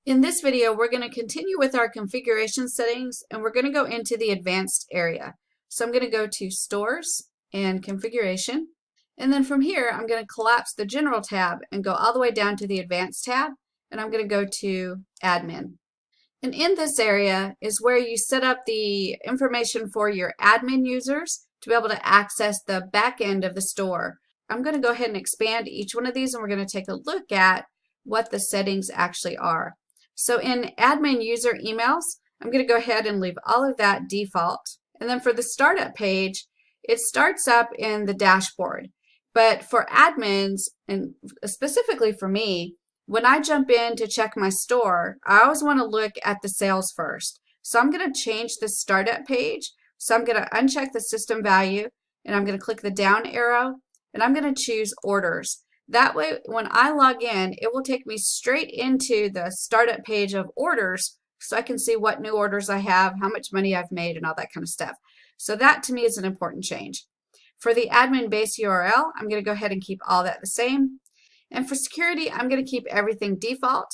In this video, we're going to continue with our configuration settings and we're going to go into the advanced area. So I'm going to go to Stores and Configuration. And then from here, I'm going to collapse the General tab and go all the way down to the Advanced tab. And I'm going to go to Admin. And in this area is where you set up the information for your admin users to be able to access the back end of the store. I'm going to go ahead and expand each one of these and we're going to take a look at what the settings actually are. So in admin user emails, I'm going to go ahead and leave all of that default. And then for the startup page, it starts up in the dashboard. But for admins, and specifically for me, when I jump in to check my store, I always want to look at the sales first. So I'm going to change the startup page. So I'm going to uncheck the system value and I'm going to click the down arrow and I'm going to choose orders. That way, when I log in, it will take me straight into the startup page of orders so I can see what new orders I have, how much money I've made, and all that kind of stuff. So that to me is an important change. For the admin base URL, I'm going to go ahead and keep all that the same. And for security, I'm going to keep everything default.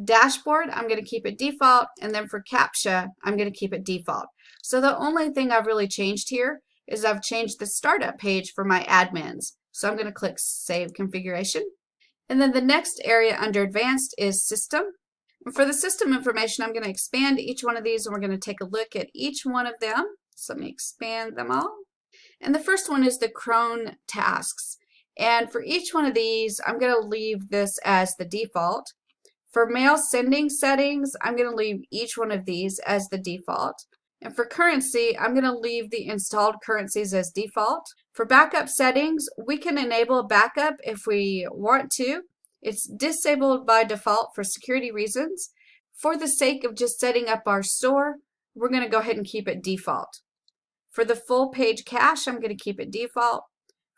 Dashboard, I'm going to keep it default. And then for CAPTCHA, I'm going to keep it default. So the only thing I've really changed here is I've changed the startup page for my admins. So I'm going to click Save Configuration. And then the next area under Advanced is System. And for the system information, I'm going to expand each one of these and we're going to take a look at each one of them. So let me expand them all. And the first one is the cron tasks. And for each one of these, I'm going to leave this as the default. For mail sending settings, I'm going to leave each one of these as the default. And for currency, I'm going to leave the installed currencies as default. For backup settings, we can enable backup if we want to. It's disabled by default for security reasons. For the sake of just setting up our store, we're going to go ahead and keep it default. For the full page cache, I'm going to keep it default.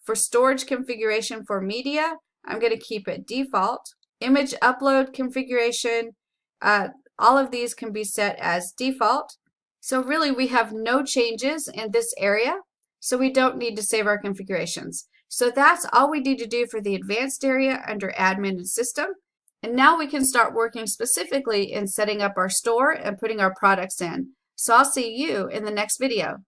For storage configuration for media, I'm going to keep it default. Image upload configuration, all of these can be set as default. So really we have no changes in this area, so we don't need to save our configurations. So that's all we need to do for the advanced area under admin and system. And now we can start working specifically in setting up our store and putting our products in. So I'll see you in the next video.